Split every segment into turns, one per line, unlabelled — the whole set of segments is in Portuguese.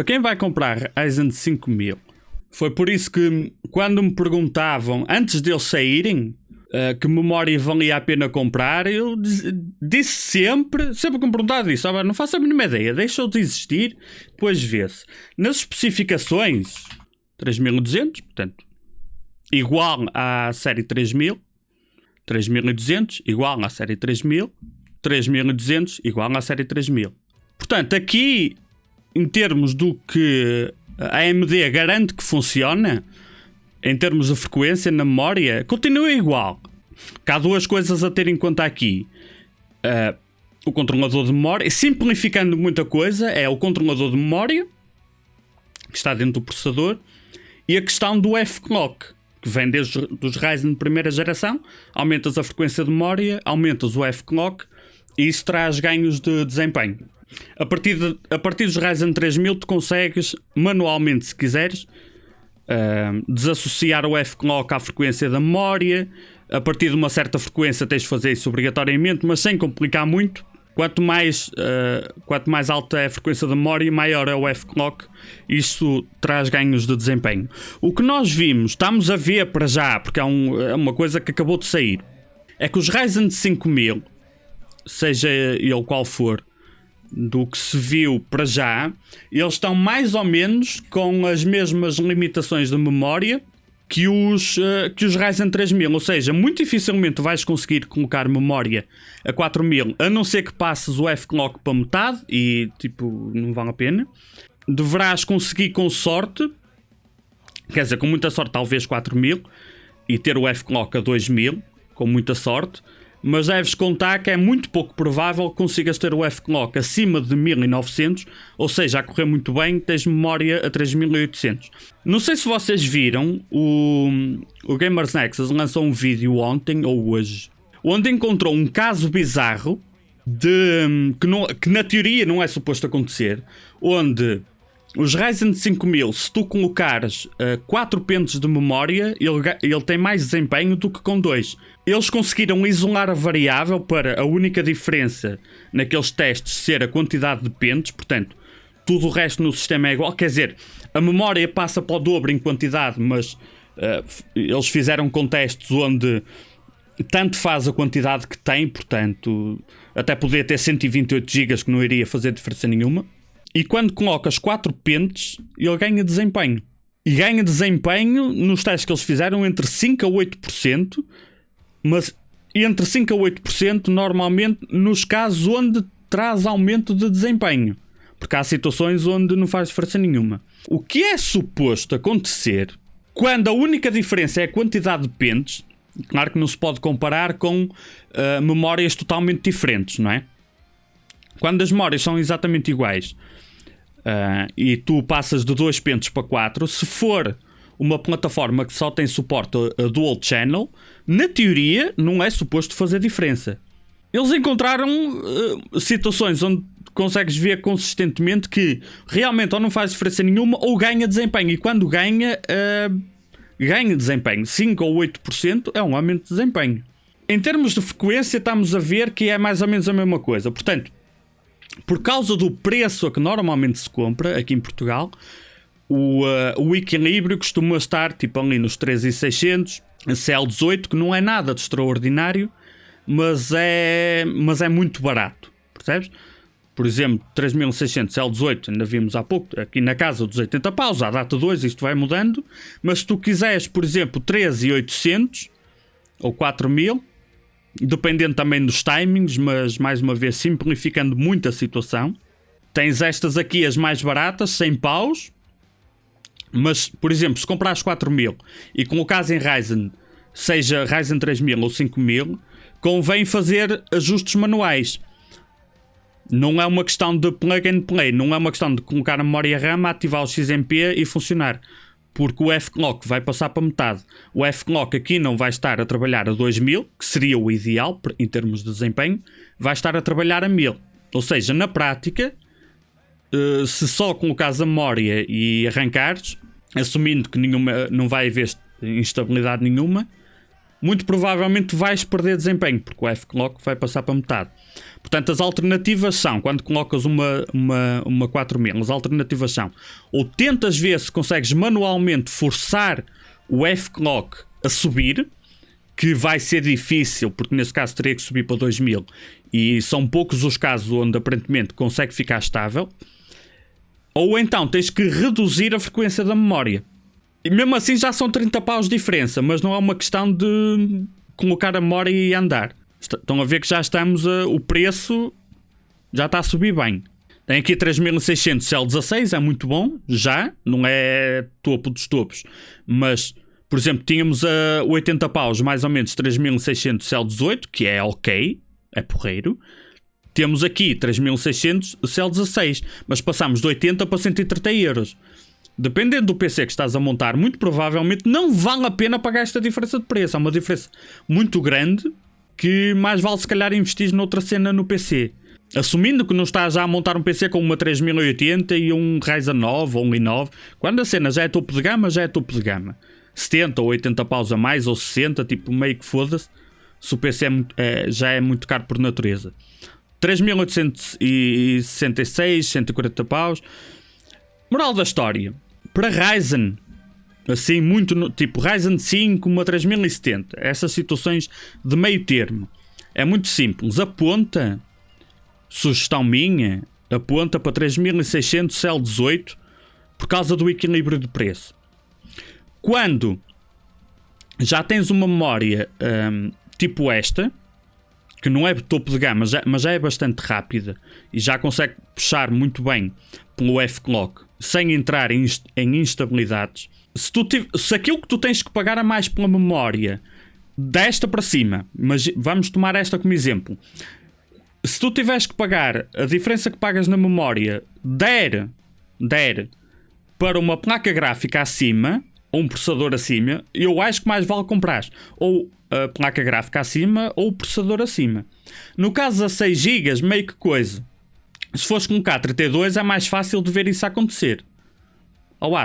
Para quem vai comprar Ryzen 5000, foi por isso que quando me perguntavam, antes deles saírem, que memória valia a pena comprar, eu disse sempre que me perguntavam disso, não faço a mínima ideia, deixa-o de existir, depois vê-se. Nas especificações, 3200, portanto, igual à série 3000, 3200 igual à série 3000, 3200 igual à série 3000. Portanto, aqui, em termos do que a AMD garante que funciona, em termos de frequência na memória, continua igual. Há duas coisas a ter em conta aqui. O controlador de memória, simplificando muita coisa, é o controlador de memória, que está dentro do processador, e a questão do F-Clock, que vem desde os Ryzen de primeira geração. Aumentas a frequência de memória, aumentas o F-Clock, e isso traz ganhos de desempenho. A partir dos Ryzen 3000 tu consegues, manualmente se quiseres, desassociar o F-Clock à frequência da memória. A partir de uma certa frequência tens de fazer isso obrigatoriamente, mas sem complicar muito. Quanto mais alta é a frequência da memória, maior é o F-Clock. Isso traz ganhos de desempenho. O que nós vimos, estamos a ver para já, porque é uma coisa que acabou de sair, é que os Ryzen 5000, seja ele qual for, do que se viu para já, eles estão mais ou menos com as mesmas limitações de memória que os Ryzen 3000, ou seja, muito dificilmente vais conseguir colocar memória a 4000, a não ser que passes o F-Clock para metade, e tipo, não vale a pena. Deverás conseguir com sorte, quer dizer, com muita sorte talvez 4000, e ter o F-Clock a 2000, com muita sorte. Mas deves contar que é muito pouco provável que consigas ter o F-Clock acima de 1900, ou seja, a correr muito bem, tens memória a 3800. Não sei se vocês viram, o Gamers Nexus lançou um vídeo ontem ou hoje, onde encontrou um caso bizarro que na teoria não é suposto acontecer, onde os Ryzen 5000, se tu colocares 4 pentes de memória, ele tem mais desempenho do que com 2. Eles conseguiram isolar a variável para a única diferença naqueles testes ser a quantidade de pentes, portanto, tudo o resto no sistema é igual. Quer dizer, a memória passa para o dobro em quantidade, mas eles fizeram com testes onde tanto faz a quantidade que tem, portanto, até poder ter 128 GB que não iria fazer diferença nenhuma. E quando colocas 4 pentes, ele ganha desempenho. E ganha desempenho nos testes que eles fizeram entre 5% a 8%, mas entre 5% a 8% normalmente nos casos onde traz aumento de desempenho. Porque há situações onde não faz diferença nenhuma. O que é suposto acontecer quando a única diferença é a quantidade de pentes? Claro que não se pode comparar com memórias totalmente diferentes, não é? Quando as memórias são exatamente iguais, e tu passas de 2 pentes para 4, se for uma plataforma que só tem suporte a dual channel, na teoria não é suposto fazer diferença. Eles encontraram situações onde consegues ver consistentemente que realmente ou não faz diferença nenhuma ou ganha desempenho, e quando ganha desempenho 5 ou 8% é um aumento de desempenho. Em termos de frequência estamos a ver que é mais ou menos a mesma coisa. Portanto, por causa do preço a que normalmente se compra aqui em Portugal, o equilíbrio costuma estar tipo ali nos 3.600, a CL18, que não é nada de extraordinário, mas é muito barato, percebes? Por exemplo, 3.600 CL18, ainda vimos há pouco, aqui na casa dos 80 paus, à data 2 isto vai mudando, mas se tu quiseres, por exemplo, 3.800 ou 4.000, dependendo também dos timings, mas mais uma vez simplificando muito a situação, tens estas aqui as mais baratas, 100 paus, mas por exemplo, se comprares 4000 e colocares em Ryzen, seja Ryzen 3000 ou 5000, convém fazer ajustes manuais. Não é uma questão de plug and play, não é uma questão de colocar a memória RAM, ativar o XMP e funcionar. Porque o F-Clock vai passar para metade. O F-Clock aqui não vai estar a trabalhar a 2000, que seria o ideal em termos de desempenho, vai estar a trabalhar a 1000. Ou seja, na prática, se só colocares a memória e arrancares, assumindo que não vai haver instabilidade nenhuma, muito provavelmente vais perder desempenho, porque o F-Clock vai passar para metade. Portanto, as alternativas são, quando colocas uma 4000, as alternativas são, ou tentas ver se consegues manualmente forçar o F-Clock a subir, que vai ser difícil, porque nesse caso teria que subir para 2000, e são poucos os casos onde aparentemente consegue ficar estável, ou então tens que reduzir a frequência da memória. E mesmo assim já são 30 paus de diferença, mas não é uma questão de colocar a memória e andar. Estão a ver que já estamos o preço já está a subir bem. Tem aqui 3600 L16, é muito bom, já, não é topo dos topos, mas, por exemplo, tínhamos a 80 paus, mais ou menos 3600 L18, que é ok, é porreiro. Temos aqui 3600 L16, mas passamos de 80 para 130 euros. Dependendo do PC que estás a montar, muito provavelmente não vale a pena pagar esta diferença de preço. É uma diferença muito grande que mais vale se calhar investir noutra cena no PC. Assumindo que não estás já a montar um PC com uma 3080 e um Ryzen 9 ou um i9, quando a cena já é topo de gama, já é topo de gama. 70 ou 80 paus a mais, ou 60, tipo meio que foda-se, se o PC já é muito caro por natureza. 3866, 140 paus. Moral da história, para Ryzen, assim, muito tipo Ryzen 5, uma 3070, essas situações de meio termo, é muito simples. Aponta, sugestão minha, aponta para 3600 L18 por causa do equilíbrio de preço. Quando já tens uma memória tipo esta, que não é topo de gama, mas já é bastante rápida e já consegue puxar muito bem pelo F-Clock sem entrar em instabilidades. Se aquilo que tu tens que pagar a mais pela memória desta para cima, mas vamos tomar esta como exemplo, se tu tiveres que pagar a diferença que pagas na memória der para uma placa gráfica acima ou um processador acima, eu acho que mais vale comprar ou a placa gráfica acima ou o processador acima. No caso a 6 GB, meio que coisa. Se fores com um K32 é mais fácil de ver isso acontecer.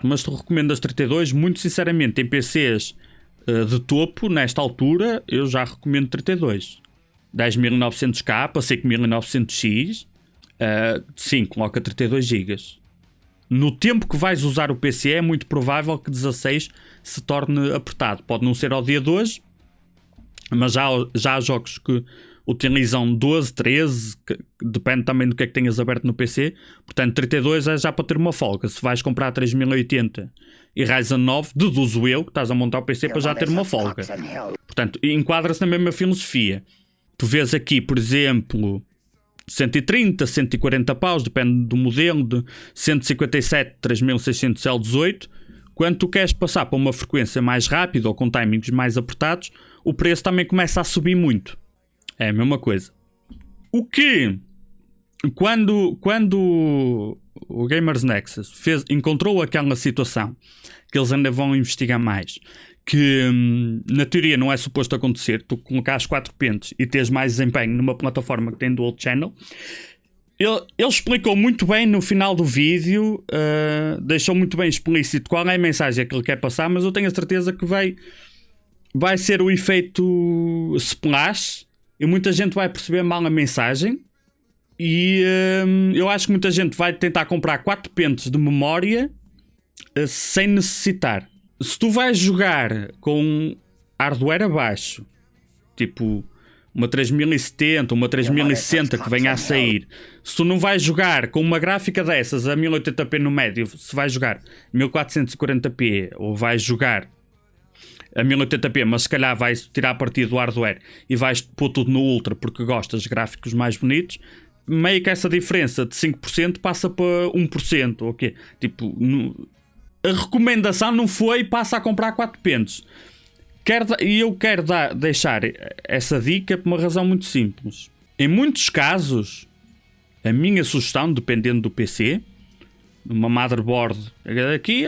Mas tu recomendas 32? Muito sinceramente, em PCs de topo, nesta altura, eu já recomendo 32. 10900K, 5900X, sim, coloca 32 GB. No tempo que vais usar o PC é muito provável que 16 se torne apertado. Pode não ser ao dia de hoje, mas já há jogos que utilizam 12, 13, depende também do que é que tenhas aberto no PC. Portanto, 32 é já para ter uma folga. Se vais comprar 3080 e Ryzen 9, deduzo eu que estás a montar o PC para já ter uma folga. Portanto, enquadra-se na mesma filosofia. Tu vês aqui, por exemplo, 130, 140 paus, depende do modelo, de 157, 3600 L18. Quando tu queres passar para uma frequência mais rápida ou com timings mais apertados, o preço também começa a subir muito. É a mesma coisa. O que, quando o Gamers Nexus encontrou aquela situação, que eles ainda vão investigar mais, que na teoria não é suposto acontecer, tu colocares 4 pentes e teres mais desempenho numa plataforma que tem dual channel, ele explicou muito bem no final do vídeo, deixou muito bem explícito qual é a mensagem que ele quer passar, mas eu tenho a certeza que vai ser o efeito splash e muita gente vai perceber mal a mensagem e eu acho que muita gente vai tentar comprar 4 pentes de memória sem necessitar. Se tu vais jogar com hardware abaixo, tipo uma 3070, uma 3060 que venha a sair, se tu não vais jogar com uma gráfica dessas a 1080p no médio, se vais jogar 1440p ou vais jogar a 1080p, mas se calhar vais tirar partido do hardware e vais pôr tudo no ultra porque gostas de gráficos mais bonitos, meio que essa diferença de 5% passa para 1%, ok? Tipo, a recomendação não foi passa a comprar 4 pentes. E eu quero deixar essa dica por uma razão muito simples. Em muitos casos, a minha sugestão, dependendo do PC, uma motherboard aqui,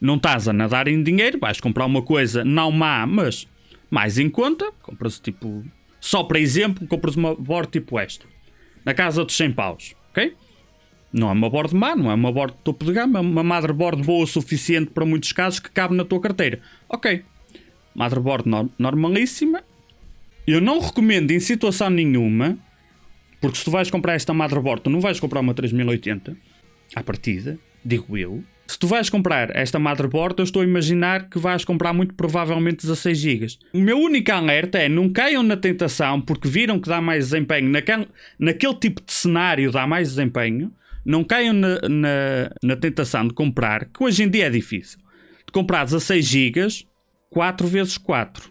não estás a nadar em dinheiro, vais comprar uma coisa não má, mas mais em conta, compras tipo, só para exemplo, compras uma board tipo esta, na casa dos 100 paus, ok? Não é uma board má, não é uma board de topo de gama, é uma motherboard boa o suficiente para muitos casos que cabe na tua carteira, ok? motherboard normalíssima. Eu não recomendo em situação nenhuma, porque se tu vais comprar esta motherboard, tu não vais comprar uma 3080 à partida, digo eu. Se tu vais comprar esta motherboard, eu estou a imaginar que vais comprar muito provavelmente 16 GB. O meu único alerta é não caiam na tentação, porque viram que dá mais desempenho, naquele tipo de cenário dá mais desempenho, não caiam na tentação de comprar, que hoje em dia é difícil, de comprar 16 GB 4x4.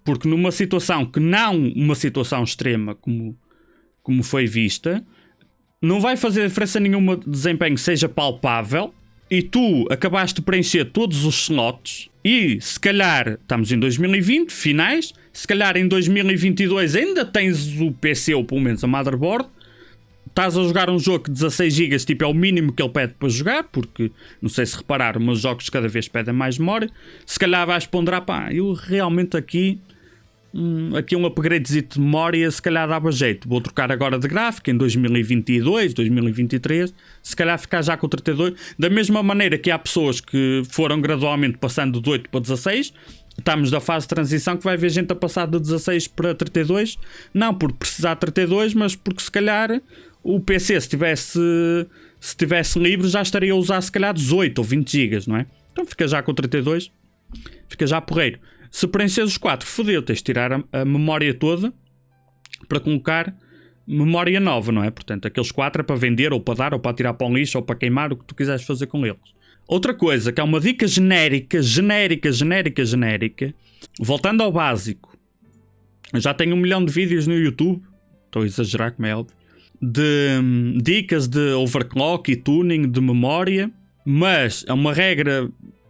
Porque numa situação que não uma situação extrema como foi vista, não vai fazer diferença nenhuma de desempenho seja palpável, e tu acabaste de preencher todos os slots, e se calhar, estamos em 2020, finais, se calhar em 2022 ainda tens o PC ou pelo menos a motherboard, estás a jogar um jogo que 16 GB tipo, é o mínimo que ele pede para jogar, porque, não sei se repararam, mas jogos cada vez pedem mais memória, se calhar vais ponderar, eu realmente aqui um upgradezito de memória se calhar dava jeito, vou trocar agora de gráfico em 2022, 2023, se calhar ficar já com o 32, da mesma maneira que há pessoas que foram gradualmente passando de 8 para 16, estamos na fase de transição que vai haver gente a passar de 16 para 32, não por precisar de 32, mas porque se calhar o PC se tivesse livre já estaria a usar se calhar 18 ou 20 GB, não é? Então fica já com 32, fica já porreiro. Se preenches os 4, fodeu, tens de tirar a memória toda para colocar memória nova, não é? Portanto, aqueles 4 é para vender, ou para dar, ou para tirar para um lixo, ou para queimar, o que tu quiseres fazer com eles. Outra coisa, que é uma dica genérica, voltando ao básico, eu já tenho 1 milhão de vídeos no YouTube, estou a exagerar como é óbvio, de dicas de overclock e tuning de memória, mas é uma regra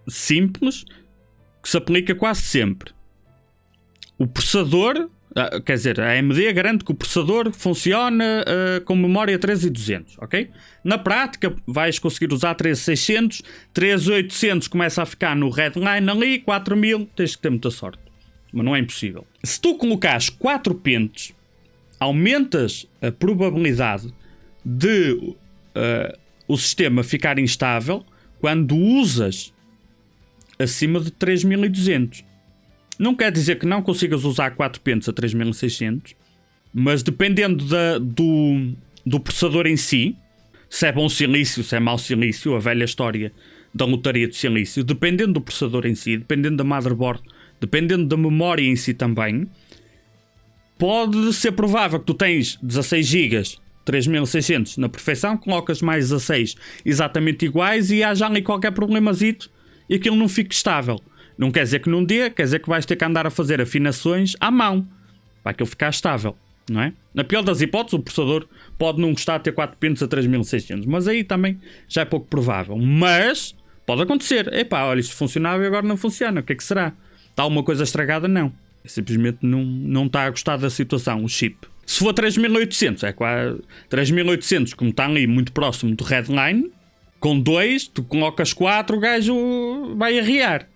simples, que se aplica quase sempre. O processador, quer dizer, a AMD garante que o processador funciona com memória 3200, ok? Na prática vais conseguir usar 3600, 3800 começa a ficar no redline ali, 4000 tens que ter muita sorte, mas não é impossível. Se tu colocares 4 pentes, aumentas a probabilidade de o sistema ficar instável quando usas acima de 3200. Não quer dizer que não consigas usar 4 pentes a 3600, mas dependendo do processador em si, se é bom silício, se é mau silício, a velha história da lotaria de silício, dependendo do processador em si, dependendo da motherboard, dependendo da memória em si também, pode ser provável que tu tens 16 GB 3600 na perfeição, colocas mais 16 exatamente iguais e haja ali qualquer problemazito e aquilo não fica estável. Não quer dizer que não dê, quer dizer que vais ter que andar a fazer afinações à mão para aquilo ficar estável, não é? Na pior das hipóteses, o processador pode não gostar de ter 4 pentes a 3600, mas aí também já é pouco provável. Mas pode acontecer. Epá, olha, isto funcionava e agora não funciona. O que é que será? Está alguma coisa estragada? Não. Simplesmente não está a gostar da situação, o chip. Se for 3800, é quase 3800, como está ali muito próximo do redline, com 2, tu colocas 4, o gajo vai arriar.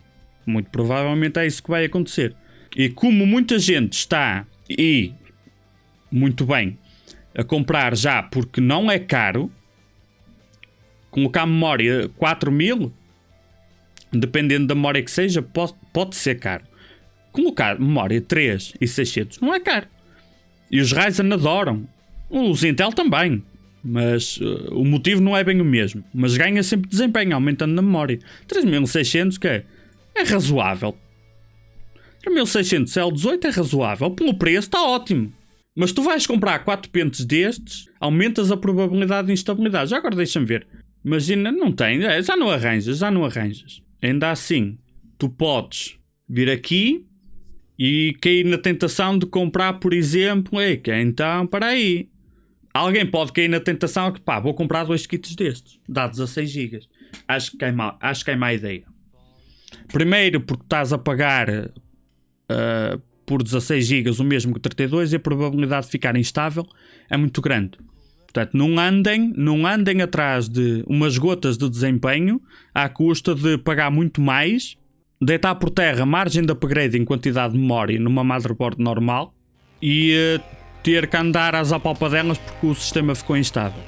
Muito provavelmente é isso que vai acontecer. E como muita gente está, e muito bem, a comprar já porque não é caro, colocar memória 4000, dependendo da memória que seja, pode ser caro. Colocar memória 3 e 600 não é caro. E os Ryzen adoram. Os Intel também. Mas o motivo não é bem o mesmo. Mas ganha sempre desempenho, aumentando na memória. 3600 que é razoável. 3600 L18 é razoável. Pelo preço está ótimo. Mas tu vais comprar 4 pentes destes, aumentas a probabilidade de instabilidade. Já agora deixa-me ver. Imagina, não tem. Já não arranjas. Ainda assim, tu podes vir aqui e cair na tentação de comprar, por exemplo, então, para aí. Alguém pode cair na tentação que, vou comprar 2 kits destes, dá 16 GB. Acho que é má ideia. Primeiro, porque estás a pagar por 16 GB o mesmo que 32 e a probabilidade de ficar instável é muito grande. Portanto, não andem atrás de umas gotas de desempenho à custa de pagar muito mais, deitar por terra a margem de upgrade em quantidade de memória numa motherboard normal e ter que andar às apalpadelas porque o sistema ficou instável.